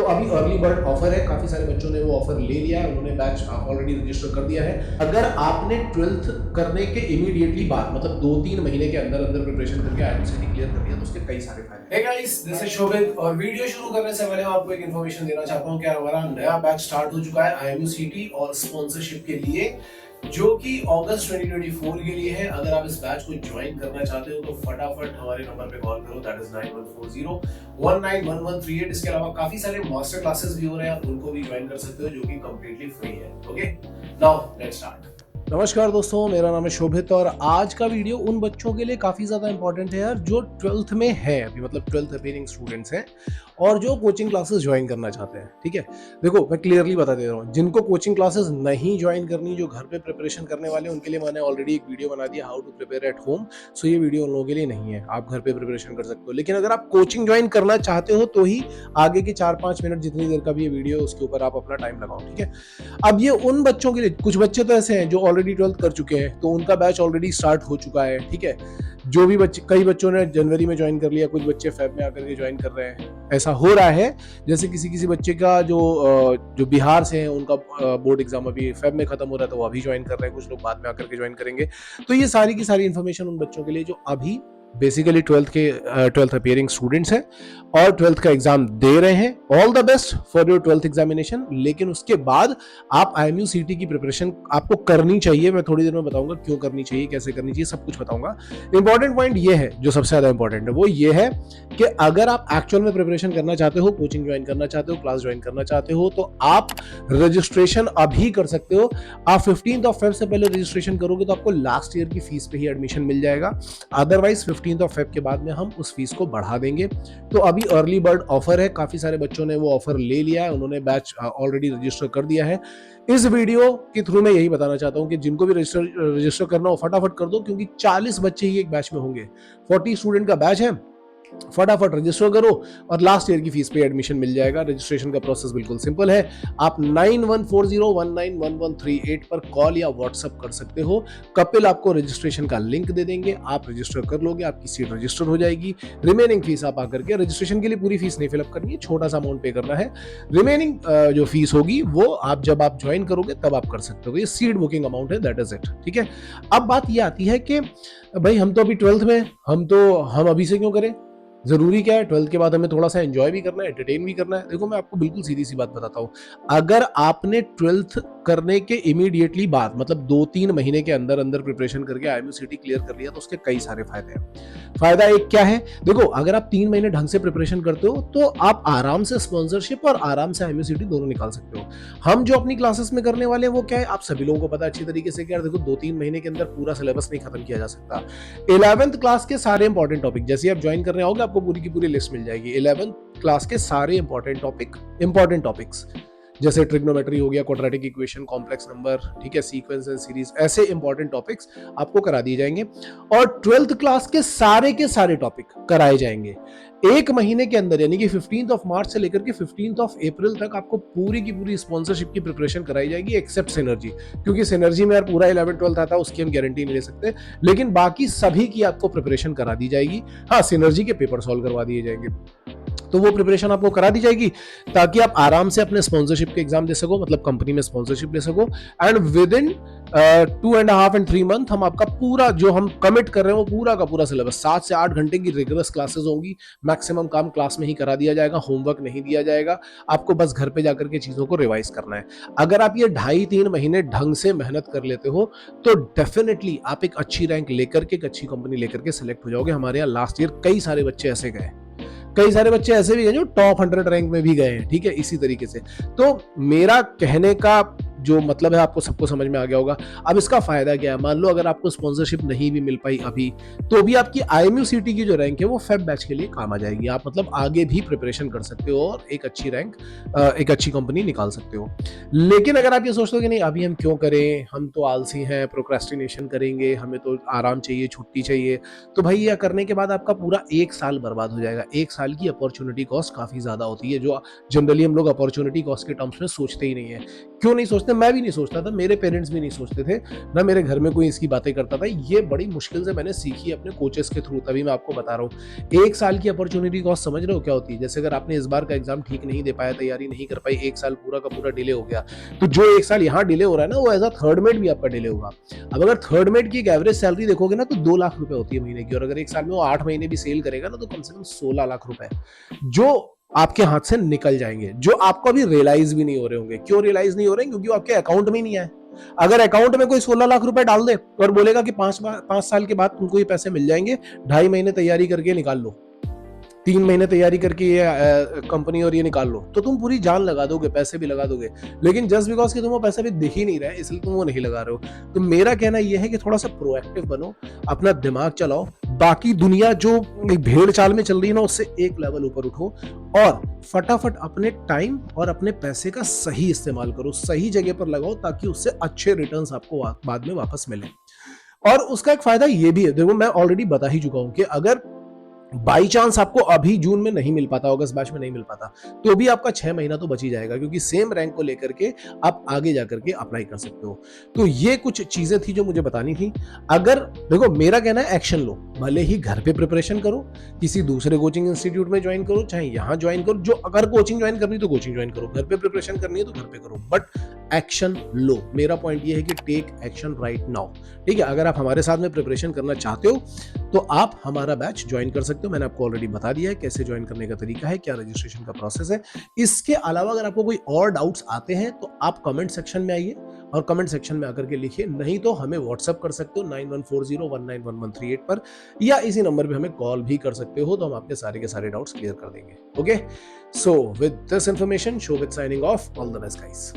अभी early bird offer है, काफी सारे बच्चों ने वो ऑफर ले लिया है, उन्होंने बैच ऑलरेडी रजिस्टर कर दिया है। अगर आपने 12th करने के इमीडिएटली बाद मतलब 2-3 महीने के अंदर अंदर प्रिपरेशन करके आईएमसीटी क्लियर कर दिया तो उसके कई सारे फायदे। हे गाइस, दिस इज शोभित और वीडियो शुरू करने से पहले मैं आपको एक इन्फॉर्मेशन देना चाहता हूं कि हमारा नया बैच स्टार्ट हो चुका है आईएमसीटी और स्पॉन्सरशिप के लिए, जो कि अगस्त 2024 के लिए है। अगर आप इस बैच को ज्वाइन करना चाहते हो तो फटाफट हमारे नंबर पे कॉल करो, दैट इज 9140191138। इसके अलावा काफी सारे मास्टर क्लासेस भी हो रहे हैं, आप उनको भी ज्वाइन कर सकते हो जो कि कंप्लीटली फ्री है। Okay, now let's start. नमस्कार दोस्तों, मेरा नाम है शोभित और आज का वीडियो उन बच्चों के लिए काफ़ी ज़्यादा इंपॉर्टेंट है यार, जो 12th में है अभी, मतलब 12th अपियरिंग स्टूडेंट्स हैं और जो कोचिंग क्लासेस ज्वाइन करना चाहते हैं। ठीक है, देखो मैं क्लियरली बता दे रहा हूँ, जिनको कोचिंग क्लासेस नहीं ज्वाइन करनी, जो घर पे प्रिपरेशन करने वाले हैं, उनके लिए मैंने ऑलरेडी एक वीडियो बना दिया, how to prepare at home. So ये वीडियो उन लोगों के लिए नहीं है, आप घर पे प्रिपरेशन कर सकते हो। लेकिन अगर आप कोचिंग ज्वाइन करना चाहते हो तो ही आगे के 4-5 मिनट जितनी देर का भी ये वीडियो, उसके ऊपर आप अपना टाइम लगाओ। ठीक है, अब ये उन बच्चों के लिए, कुछ बच्चे तो ऐसे हैं जो ऑलरेडी 12th कर चुके हैं तो उनका बैच ऑलरेडी स्टार्ट हो चुका है। ठीक है, जो भी बच्चे, कई बच्चों ने जनवरी में ज्वाइन कर लिया, कुछ बच्चे फेब में आकर के ज्वाइन कर रहे हैं, ऐसा हो रहा है। जैसे किसी बच्चे का जो बिहार से है, उनका बोर्ड एग्जाम अभी फेब में खत्म हो रहा है तो वो अभी ज्वाइन कर रहे हैं, कुछ लोग बाद में आकर के ज्वाइन करेंगे। तो ये सारी की सारी इन्फॉर्मेशन उन बच्चों के लिए जो अभी बेसिकली 12th अपियरिंग स्टूडेंट्स हैं और 12th का एग्जाम दे रहे हैं। All the best for your 12th examination. लेकिन उसके बाद आप IMU-CT की प्रिपरेशन आपको करनी चाहिए। मैं थोड़ी देर में बताऊंगा क्यों करनी चाहिए, कैसे करनी चाहिए, सब कुछ बताऊंगा। इंपॉर्टेंट पॉइंट ये है, जो सबसे ज्यादा इंपॉर्टेंट है वो ये है कि अगर आप एक्चुअल में प्रिपरेशन करना चाहते हो, कोचिंग ज्वाइन करना चाहते हो, क्लास ज्वाइन करना चाहते हो, तो आप रजिस्ट्रेशन अभी कर सकते हो। आप 15th ऑफ फेब से पहले रजिस्ट्रेशन करोगे तो आपको लास्ट ईयर की फीस पे ही एडमिशन मिल जाएगा। अदरवाइज 15th ऑफ फेब के बाद में हम उस फीस को बढ़ा देंगे। तो अभी अर्ली बर्ड ऑफर है, काफी सारे बच्चों ने वो ऑफर ले लिया है, उन्होंने बैच ऑलरेडी रजिस्टर कर दिया है। इस वीडियो के थ्रू मैं यही बताना चाहता हूं कि जिनको भी रजिस्टर करना हो फटाफट कर दो, क्योंकि 40 बच्चे ही एक बैच में होंगे। 40 स्टूडेंट का बैच है, फटाफट रजिस्टर करो और लास्ट ईयर की फीस पे एडमिशन मिल जाएगा। रजिस्ट्रेशन का प्रोसेस बिल्कुल सिंपल है, आप 9140191138 पर कॉल या व्हाट्सएप कर सकते हो। कपिल आपको रजिस्ट्रेशन का लिंक दे देंगे, आप रजिस्टर कर लोगे, आपकी सीट रजिस्टर हो जाएगी। रिमेनिंग फीस आप आकर के, रजिस्ट्रेशन के लिए पूरी फीस नहीं फिलअप करनी है, छोटा सा अमाउंट पे करना है। रिमेनिंग जो फीस होगी वो आप जब आप ज्वाइन करोगे तब आप कर सकते हो। ये सीट बुकिंग अमाउंट है, दैट इज इट। ठीक है, अब बात ये आती है कि भाई हम तो अभी 12th में, हम अभी से क्यों करें? जरूरी क्या है? 12th के बाद हमें थोड़ा सा एंजॉय भी करना है, एंटरटेन भी करना है। देखो मैं आपको बिल्कुल सीधी सी बात बताता हूँ, अगर आपने 12th करने के इमीडिएटली बाद मतलब 2-3 महीने के अंदर अंदर प्रिपरेशन करके IMU-CT क्लियर कर लिया तो उसके कई सारे फायदे हैं। फायदा एक क्या है, देखो अगर आप 3 महीने ढंग से प्रिपरेशन करते हो तो आप आराम से स्पॉन्सरशिप और आराम से IMU-CT दोनों निकाल सकते हो। हम जो अपनी क्लासेस में करने वाले हैं वो क्या है, आप सभी लोगों को पता है अच्छी तरीके से कि यार देखो 2-3 महीने के अंदर पूरा सिलेबस नहीं खत्म किया जा सकता। 11th क्लास के सारे इंपॉर्टेंट टॉपिक, जैसे आप ज्वाइन करने आओगे आपको पूरी की पूरी लिस्ट मिल जाएगी। 11th क्लास के सारे इंपॉर्टेंट टॉपिक्स जैसे ट्रिग्नोमेट्री हो गया, क्वाड्रेटिक इक्वेशन, कॉम्प्लेक्स नंबर, ठीक है, सीक्वेंस एंड सीरीज, ऐसे इंपॉर्टेंट टॉपिक्स आपको करा दिए जाएंगे। और 12th क्लास के सारे टॉपिक कराए जाएंगे 1 महीने के अंदर, यानी कि 15th ऑफ मार्च से लेकर के 15th ऑफ अप्रैल तक आपको पूरी की पूरी स्पॉन्सरशिप की प्रिपरेशन कराई जाएगी, एक्सेप्ट सिनर्जी। क्योंकि सिनर्जी में यार पूरा 11th-12th आता है, उसकी हम गारंटी नहीं ले सकते, लेकिन बाकी सभी की आपको प्रिपरेशन करा दी जाएगी। हाँ, सिनर्जी के पेपर सॉल्व करवा दिए जाएंगे, तो वो प्रिपरेशन आपको करा दी जाएगी ताकि आप आराम से अपने स्पॉन्सरशिप के एग्जाम दे सको, मतलब कंपनी में स्पॉन्सरशिप ले सको। And with in 2.5 and 3 month हम आपका पूरा जो हम कमिट कर रहे हैं वो पूरा का पूरा सिलेबस, 7 से 8 घंटे की रिगरस क्लासेस होंगी। मैक्सिमम काम क्लास में ही करा दिया जाएगा, होमवर्क नहीं दिया जाएगा, आपको बस घर पे जाकर के चीजों को रिवाइज करना है। अगर आप ये 2.5-3 महीने ढंग से मेहनत कर लेते हो तो डेफिनेटली आप एक अच्छी रैंक लेकर के, एक अच्छी कंपनी लेकर के सिलेक्ट हो जाओगे। हमारे यहाँ लास्ट ईयर कई सारे बच्चे ऐसे गए, कई सारे बच्चे ऐसे भी हैं जो टॉप 100 रैंक में भी गए हैं। ठीक है, इसी तरीके से। तो मेरा कहने का जो मतलब है आपको सबको समझ में आ गया होगा। अब इसका फायदा क्या है, मान लो अगर आपको स्पॉन्सरशिप नहीं भी मिल पाई अभी, तो भी आपकी IMU-CT की जो रैंक है वो फेब बैच के लिए काम आ जाएगी। आप मतलब आगे भी प्रिपरेशन कर सकते हो और एक अच्छी रैंक, एक अच्छी कंपनी निकाल सकते हो। लेकिन अगर आप ये सोचते हो कि नहीं अभी हम क्यों करें, हम तो आलसी हैं, प्रोक्रेस्टिनेशन करेंगे, हमें तो आराम चाहिए, छुट्टी चाहिए, तो भाई ये करने के बाद आपका पूरा 1 साल बर्बाद हो जाएगा। 1 साल की अपॉर्चुनिटी कॉस्ट काफी ज्यादा होती है, जो जनरली हम लोग अपॉर्चुनिटी कॉस्ट के टर्म्स में सोचते ही नहीं है। क्यों नहीं सोचते? सोचते, मैं भी नहीं सोचता था, मेरे पेरेंट्स भी नहीं सोचते थे, ना मेरे घर में कोई इसकी बातें करता था। ये बड़ी मुश्किल से मैंने सीखी अपने कोचेस के थ्रू, तभी मैं आपको बता रहा हूँ। 1 साल की अपॉर्चुनिटी कॉस्ट समझ रहे हो क्या होती है? जैसे अगर आपने इस बार का एग्जाम ठीक नहीं दे पाया, तैयारी नहीं कर पाई, 1 साल पूरा का पूरा डिले हो गया, तो जो 1 साल यहाँ डिले हो रहा है ना, वो एज अ थर्ड मेट भी आपका डिले होगा। अब अगर थर्ड मेट की एक एवरेज सैलरी देखोगे ना, तो 2 लाख रुपए होती है महीने की, और अगर 1 साल में वो 8 महीने भी सेल करेगा ना, तो कम से कम 16 लाख रुपए जो आपके हाथ से निकल जाएंगे, जो आपको अभी रियलाइज भी नहीं हो रहे होंगे। क्यों रियलाइज नहीं हो रहे? क्योंकि वो आपके अकाउंट में नहीं आए। अगर अकाउंट में कोई 16 लाख रुपए डाल दे और बोलेगा कि 5 साल के बाद तुमको ये पैसे मिल जाएंगे, 2.5 महीने तैयारी करके निकाल लो, 3 महीने तैयारी करके ये कंपनी और ये निकाल लो, तो तुम पूरी जान लगा दोगे, पैसे भी लगा दोगे। लेकिन जस्ट बिकॉज कि तुम वो पैसे भी दिख ही नहीं रहे, इसलिए तुम वो नहीं लगा रहे हो। तो मेरा कहना यह है कि थोड़ा सा प्रोएक्टिव बनो, अपना दिमाग चलाओ, बाकी दुनिया जो भेड़ चाल में चल रही है ना, उससे एक लेवल ऊपर उठो और फटाफट अपने टाइम और अपने पैसे का सही इस्तेमाल करो, सही जगह पर लगाओ, ताकि उससे अच्छे रिटर्न्स आपको बाद में वापस मिले। और उसका एक फायदा ये भी है, देखो मैं ऑलरेडी बता ही चुका हूं कि अगर बाई चांस आपको अभी जून में नहीं मिल पाता, अगस्त बैच में नहीं मिल पाता, तो भी आपका 6 महीना तो बच ही जाएगा, क्योंकि सेम रैंक को लेकर के आप आगे जाकर के अप्लाई कर सकते हो। तो ये कुछ चीजें थी जो मुझे बतानी थी। अगर देखो, मेरा कहना है एक्शन लो, भले ही घर पे प्रिपरेशन करो, किसी दूसरे कोचिंग इंस्टीट्यूट में ज्वाइन करो, चाहे यहाँ ज्वाइन करो, जो अगर कोचिंग ज्वाइन करनी तो कोचिंग ज्वाइन करो, घर पे प्रिपरेशन करनी है तो घर पे करो, बट एक्शन लो। मेरा पॉइंट ये है कि टेक एक्शन राइट नाउ। ठीक है, अगर आप हमारे साथ में प्रिपरेशन करना चाहते हो तो आप हमारा बैच ज्वाइन कर सकते हो। मैंने आपको ऑलरेडी बता दिया है कैसे ज्वाइन करने का तरीका है, क्या रजिस्ट्रेशन का प्रोसेस है। इसके अलावा अगर आपको कोई और डाउट्स आते हैं तो आप कमेंट सेक्शन में आइए और कमेंट सेक्शन में आकर के लिखिए, नहीं तो हमें व्हाट्सएप कर सकते हो 9140191138 पर, या इसी नंबर पे हमें कॉल भी कर सकते हो, तो हम आपके सारे के सारे डाउट्स क्लियर कर देंगे। Okay, so with this information, Shobhit signing off, all the best guys.